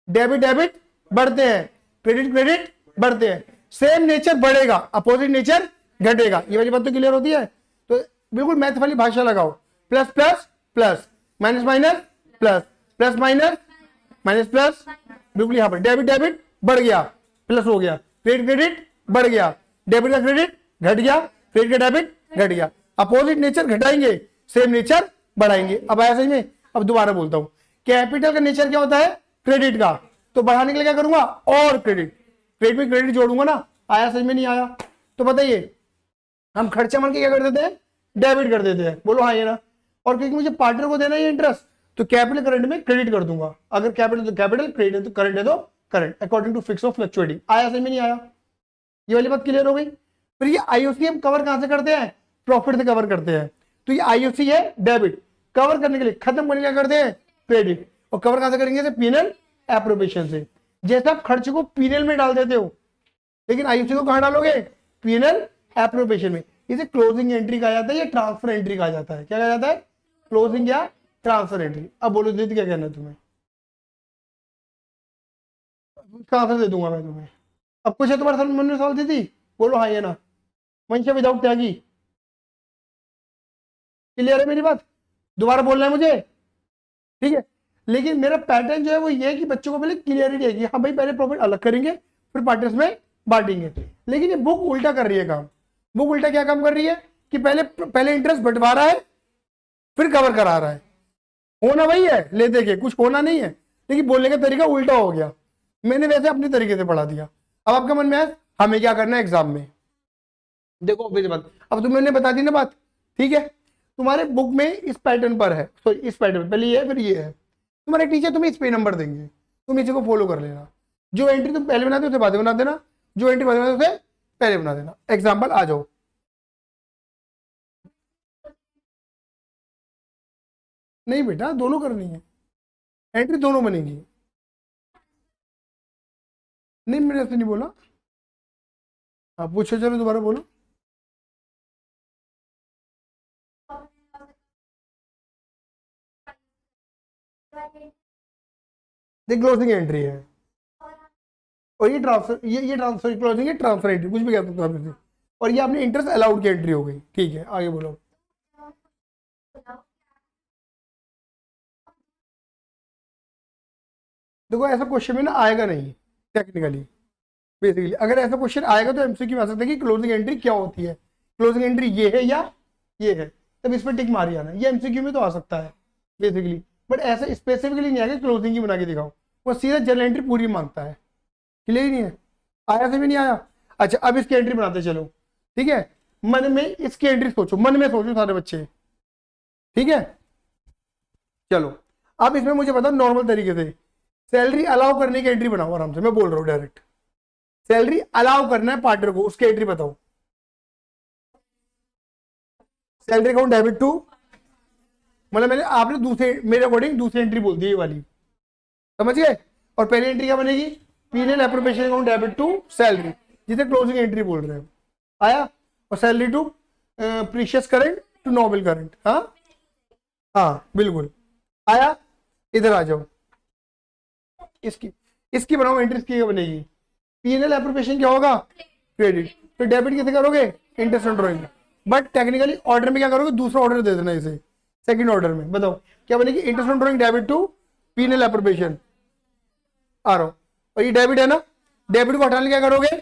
डेबिट डेबिट बढ़ते हैं, क्रेडिट क्रेडिट बढ़ते हैं। सेम नेचर बढ़ेगा, अपोजिट नेचर घटेगा। ये वाली बात तो क्लियर होती है। तो बिल्कुल मैथ वाली भाषा लगाओ, plus plus plus, minus minus plus, plus minus minus plus. बिल्कुल यहाँ पर डेबिट डेबिट बढ़ गया, प्लस हो गया, क्रेडिट क्रेडिट बढ़ गया, डेबिट का क्रेडिट घट गया, क्रेडिट का डेबिट घट गया। अपोजिट नेचर घटाएंगे, सेम नेचर बढ़ाएंगे। अब आया समझ में। अब दोबारा बोलता हूं, कैपिटल का नेचर क्या होता है, क्रेडिट का, तो बढ़ाने के लिए क्या करूंगा, और क्रेडिट, क्रेडिट में क्रेडिट जोड़ूंगा ना। आया समझ में, नहीं आया, तो बताइए हम खर्चा मान के क्या कर देते हैं, डेबिट कर देते हैं। बोलो हाँ ये ना। और क्योंकि मुझे पार्टनर को देना है इंटरेस्ट, तो कैपिटल करंट में क्रेडिट कर दूंगा। अगर कैपिटल तो कैपिटल, क्रेडिट है तो करंट है तो current, according to fix of fluctuating. आया समझ में, नहीं आया, ये वाली बात क्लियर हो गई। फिर ये आईओसी हम कवर कहां से करते हैं, प्रॉफिट से कवर करते हैं। तो ये आईओसी है डेबिट, कवर करने के लिए, खत्म करने क्या करते हैं, क्रेडिट। और कवर कहां से करेंगे, पीएनएल एप्रोप्रिएशन से। जैसे आप खर्च को पीएनएल में डाल देते हो, लेकिन आईओसी को कहां डालोगे, पीएनएल एप्रोप्रिएशन में। इसे क्लोजिंग एंट्री कहा जाता है या ट्रांसफर एंट्री कहा जाता है। क्या कहा जाता है, क्लोजिंग या ट्रांसफर एंट्री। अब बोलो दीदी क्या कहना है तुम्हें, कहां से दे दूंगा मैं तुम्हें। अब कुछ है तुम्हारे मन में सवाल दीदी, बोलो हाँ ये ना। वंशा विदाउट त्यागी, क्लियर है मेरी बात, दोबारा बोलना है मुझे, ठीक है। लेकिन मेरा पैटर्न जो है वो ये है कि बच्चों को पहले क्लियरिटी आएगी, हाँ भाई पहले प्रॉफिट अलग करेंगे, फिर पार्टनर्स में बांटेंगे। लेकिन ये बुक उल्टा कर रही है काम। बुक उल्टा क्या काम कर रही है कि पहले पहले इंटरेस्ट बंटवा रहा है फिर कवर करा रहा है। होना वही है, ले दे के, कुछ होना नहीं है, लेकिन बोलने का तरीका उल्टा हो गया। मैंने वैसे अपने तरीके से पढ़ा दिया। अब आपके मन में है हमें क्या करना है एग्जाम में। देखो मेरी बात, अब तुमने बता दी ना बात, ठीक है। तुम्हारे बुक में इस पैटर्न पर है, सॉरी इस पैटर्न पहले ये है फिर ये है। तुम्हारे टीचर तुम्हें इस पे नंबर देंगे, तुम इसी को फॉलो कर लेना। जो एंट्री तुम पहले बनाते हो उसे बाद में बना देना, जो एंट्री बाद में बनाते हो उसे पहले बना देना। एग्जाम्पल आ जाओ। नहीं बेटा दोनों करनी है, एंट्री दोनों बनेगी। नहीं मैंने ऐसे नहीं बोला। आप पूछो, चलो दोबारा बोलो। देख क्लोजिंग एंट्री है और ये ट्रांसफर, ये ट्रांसफर क्लोजिंग है, ट्रांसफर एंट्री कुछ भी कह सकते हो आप इसे। और ये आपने इंटरेस्ट अलाउड की एंट्री हो गई, ठीक है आगे बोलो। देखो ऐसा क्वेश्चन में ना आएगा नहीं टेक्निकली। बेसिकली अगर ऐसा क्वेश्चन आएगा तो एमसीक्यू में आ सकता है कि क्लोजिंग एंट्री क्या होती है, क्लोजिंग एंट्री ये है या ये है, तब इस पर टिक मार आना। ये एमसीक्यू में तो आ सकता है बेसिकली, बट ऐसा स्पेसिफिकली नहीं आएगा क्लोजिंग ही बना के दिखाओ। वो सीधा जनरल एंट्री पूरी मांगता है। क्लियर ही नहीं है, आया से भी नहीं आया। अच्छा अब इसकी एंट्री बनाते चलो, ठीक है। मन में इसकी एंट्री सोचो, मन में सोचो सारे बच्चे, ठीक है। चलो अब इसमें मुझे बताओ नॉर्मल तरीके से सैलरी अलाउ करने की एंट्री बनाओ आराम से, मैं बोल रहा हूँ डायरेक्ट। सैलरी अलाउ करना है पार्टनर को, उसकी एंट्री बताओ। सैलरी अकाउंट डेबिट टू, मतलब मैंने आपने दूसरे मेरे अकॉर्डिंग दूसरी एंट्री बोल दी ये वाली, समझ गए। और पहली एंट्री क्या बनेगी, PNL appropriation account debit to salary, जिसे क्लोजिंग एंट्री बोल रहे हैं। आया। और salary to Precious current to Noble current, हाँ हाँ बिल्कुल आया। इधर आ जाओ, इसकी इसकी बनाओ एंट्री, इसकी क्या बनेगी, पीएनएल एप्रोप्रिएशन क्या होगा, क्रेडिट। तो डेबिट कैसे करोगे, interest on drawing. But technically order में क्या करोगे, दूसरा ऑर्डर दे देना इसे, सेकंड ऑर्डर में बताओ क्या बनेगी, interest on drawing debit to PNL appropriation. आ रहा हूं, और ये डेबिट है ना, डेबिट को हटाने क्या करोगे,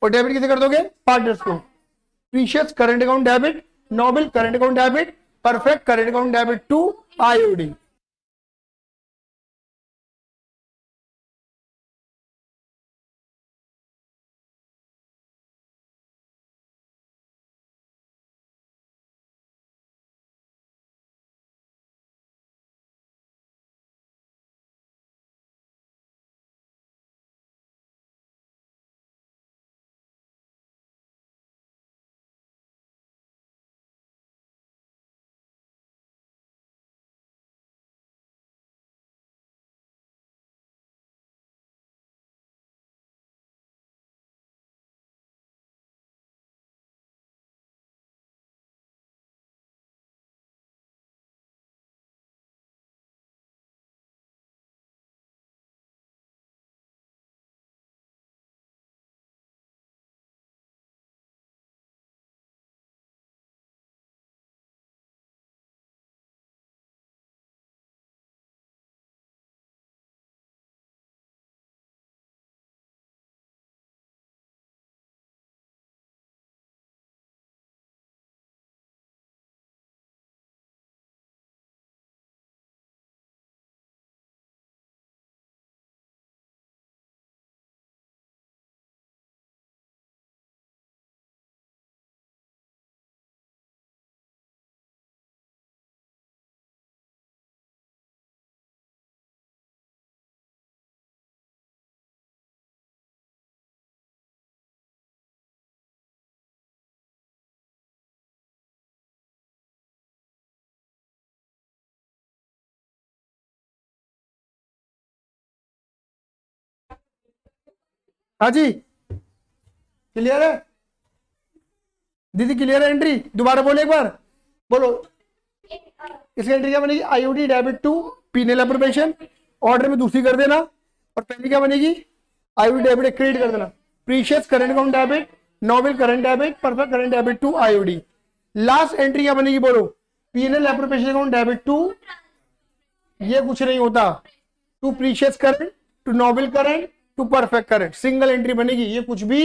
और डेबिट कैसे कर दोगे, पार्टनर्स को। Precious current account debit, Noble current account debit, Perfect current account debit to IOD. हाँ जी क्लियर है दीदी, क्लियर है एंट्री, दोबारा बोलो एक बार, बोलो। इसकी एंट्री क्या बनेगी, IOD debit to PNL appropriation, order में दूसरी कर देना। और पहली क्या बनेगी, आईओडी डेबिट क्रेडिट कर देना, Precious current account debit, Noble current debit, Perfect current debit to IOD. Last entry क्या बनेगी बोलो, PNL appropriation account debit to, ये कुछ नहीं होता, to Precious current, to Noble current, to Perfect correct, single entry बनेगी, ये कुछ भी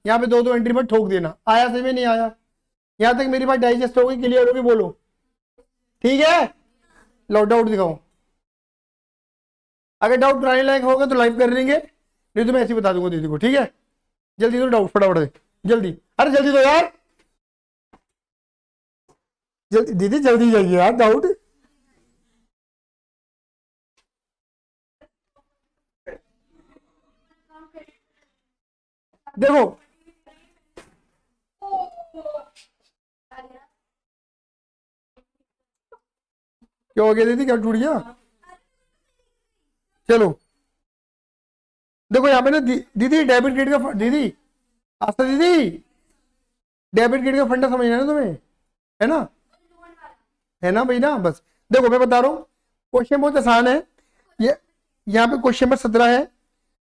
यहाँ पे दो दो एंट्री पर ठोक देना। आया समझ में नहीं आया? यहां तक मेरी बात डाइजेस्ट होगी, क्लियर होगी? बोलो ठीक है। लो डाउट दिखाओ, अगर डाउट कराने लायक होगा तो लाइव कर लेंगे, नहीं तो मैं ऐसे ही बता दूंगा दीदी को, ठीक है। जल्दी दो डाउट, फटाफट दे जल्दी, अरे जल्दी दो यार, जल्दी दीदी जल्दी जाइए यार डाउट। देखो क्या हो गया दीदी, क्या टूट गया? चलो देखो यहाँ पे ना दीदी डेबिट क्रेडिट का दीदी आस्था दीदी, डेबिट क्रेडिट का फंडा समझना है ना तुम्हें, है ना? है ना भाई ना? बस देखो मैं बता रहा हूँ, क्वेश्चन बहुत आसान है। ये यहाँ पे क्वेश्चन नंबर 17 है,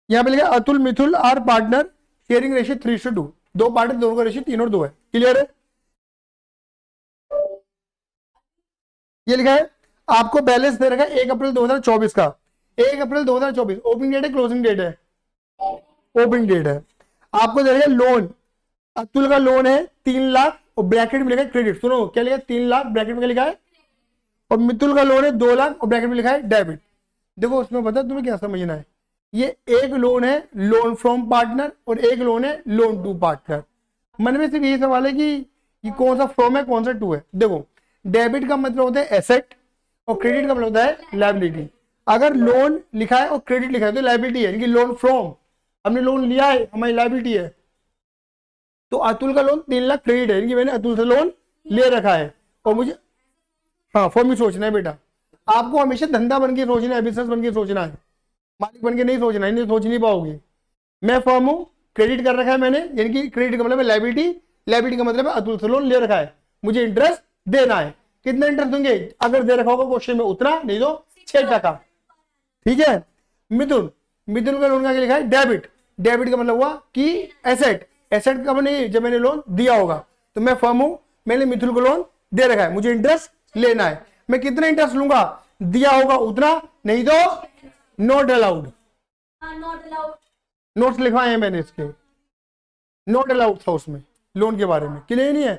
यहाँ पे लिखा Atul Mithul are partner sharing ratio 3:2, दो पार्टनर दोनों का रेशियो 3 और 2 है, क्लियर है? ये लिखा है आपको बैलेंस दे रखा है 1 अप्रैल 2024 का, 1 अप्रैल 2024 ओपनिंग डेट है क्लोजिंग डेट है? ओपनिंग डेट है। आपको दे रखा है लोन, अतुल का लोन है 3 लाख और ब्रैकेट में लिखा है क्रेडिट, सुनो क्या लिखा है 3 लाख ब्रैकेट में क्या लिखा है, और मितुल का लोन है 2 लाख और ब्रैकेट में लिखा है डेबिट। देखो उसमें पता तुम्हें क्या समझना है, ये एक लोन है लोन फ्रॉम पार्टनर और एक लोन है लोन टू पार्टनर। मन में सिर्फ यही सवाल है कि कौन सा फ्रॉम है कौन सा टू है। देखो डेबिट का मतलब होता है एसेट और क्रेडिट का मतलब होता है लायबिलिटी। अगर लोन लिखा है और क्रेडिट लिखा है तो लायबिलिटी है, लोन फ्रॉम हमने लोन लिया है हमारी लायबिलिटी है। तो अतुल का लोन 3 लाख क्रेडिट है, मैंने अतुल से लोन ले रखा है और मुझे, हाँ फॉर्म में सोचना है बेटा, आपको हमेशा धंधा बन के सोचना है, बिजनेस बन के सोचना है, मालिक बन के नहीं सोचना है, नहीं सोच नहीं पाओगे। मैं फॉर्म हूँ, क्रेडिट कर रखा है मैंने, यानी कि क्रेडिट का मतलब है लायबिलिटी, लायबिलिटी का मतलब है अतुल से लोन ले रखा है, मुझे इंटरेस्ट देना है। कितना इंटरेस्ट देंगे? अगर दे रखा होगा क्वेश्चन में उतना, नहीं तो 6%, ठीक है। मिथुन, मिथुन का लोन का क्या लिखा है डेबिट, डेबिट का मतलब हुआ कि एसेट, एसेट का नहीं, जब मैंने लोन दिया होगा तो मैं फर्म हूं, मैंने मिथुन को लोन दे रखा है, मुझे इंटरेस्ट लेना है, मैं कितना इंटरेस्ट लूंगा? दिया होगा उतना, नहीं तो नॉट अलाउड। नोट्स लिखवाए हैं मैंने इसके, नॉट अलाउड था उसमें लोन के बारे में, क्लियर नहीं है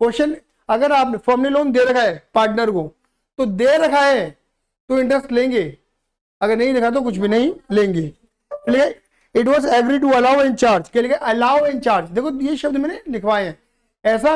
क्वेश्चन। अगर आप फर्म ने लोन दे रखा है पार्टनर को तो दे रखा है तो इंटरेस्ट लेंगे, अगर नहीं लिखा तो कुछ भी नहीं लेंगे। It was agree to allow and charge, क्या लिखा? Allow and charge. देखो ये शब्द मैंने लिखवाए हैं, ऐसा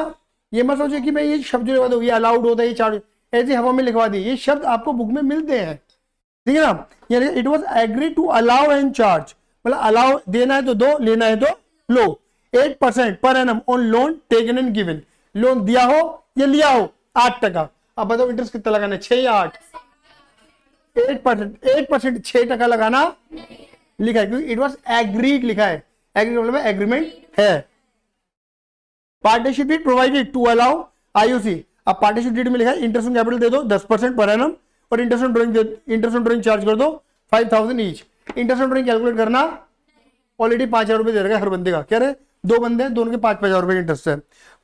ये मत सोचे कि मैं ये शब्द लिखवा दूँ, ये अलाउड होता है ये चार्ज, ऐसे हवा में लिखवा दी, ये शब्द आपको बुक में मिलते हैं, ठीक है ना। यानी it was agree to allow and charge, मतलब अलाउ देना है तो दो, लेना है तो लो। 8% per annum on loan taken and given, loan दिया हो या लिया हो 8%। अब बताओ इंटरेस्ट कितना लगाना है, 6 या 8? 8%, 8% 6% लगाना लिखा है, क्योंकि इट वॉज एग्रीड लिखा है, एग्रीड मतलब एग्रीमेंट है। Partnership provided to allow IUC, अब पार्टनरशिप डीड में लिखा है इंटरेस्ट ऑन कैपिटल दे दो 10% पर एनम और इंटरेस्ट ऑन ड्रॉइंग चार्ज कर दो 5000 each. Interest on drawing calculate करना, ऑलरेडी 5000 रुपए दे रखा है हर बंदे का, कह रहे 2 बंदे हैं, दोनों के 5,000 रुपए इंटरेस्ट है।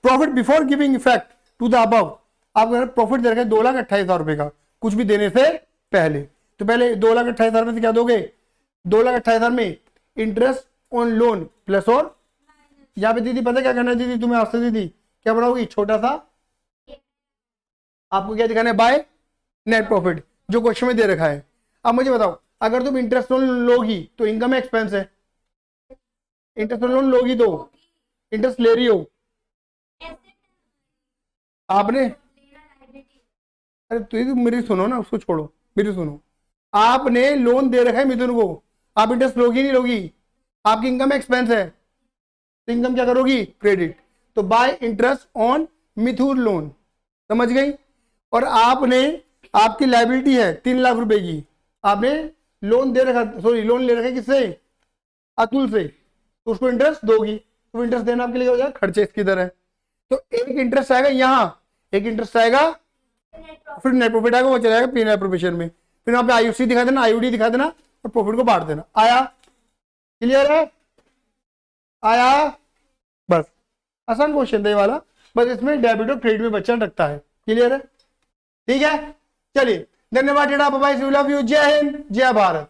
Profit before giving effect to the above, आप प्रॉफिट दे रखा है 2,28,000 रुपए का, कुछ भी देने से पहले, तो पहले 2,28,000 में से क्या दोगे? 2,28,000 में इंटरेस्ट ऑन लोन प्लस, और यहाँ पे दीदी पता क्या करना है दीदी तुम्हें, आपसे दीदी क्या बनाओगी? छोटा सा आपको क्या दिखाना है? बाय नेट प्रॉफिट, जो क्वेश्चन में दे रखा है। अब मुझे बताओ अगर तुम इंटरेस्ट ऑन लोगी तो इनकम एक्सपेंस है, इंटरेस्ट ऑन लोन लोगी तो इंटरेस्ट ले रही हो आपने, अरे तो मेरी सुनो ना, उसको छोड़ो, मेरी सुनो। आपने लोन दे रखा है मिथुन को, आप इंटरेस्ट लोगी नहीं लोगी? आपकी इनकम एक्सपेंस है, तो इनकम क्या करोगी? क्रेडिट। तो bye interest on Mithun loan, समझ गई? और आपने, आपकी लायबिलिटी है 3 लाख रुपए की, आपने लोन दे रखा, सॉरी लोन ले रखा है किससे? अतुल से, तो उसको इंटरेस्ट दोगी, तो इंटरेस्ट देना आपके लिए हो जाएगा खर्चे इसकी तरह। तो एक इंटरेस्ट आएगा यहाँ, एक इंटरेस्ट आएगा, फिर नेट प्रॉफिट आएगा, वो चलेगा पी नेट प्रोविजन में, फिर वहां पे आईयूसी दिखा देना, आईयूडी दिखा देना और प्रॉफिट को बांट देना। आया? क्लियर है? आया? बस आसान क्वेश्चन था वाला, बस इसमें डेबिट और क्रेडिट में बच्चा रखता है। क्लियर है? ठीक है, चलिए धन्यवाद, बाय बाय, लव यू, जय हिंद, जय भारत।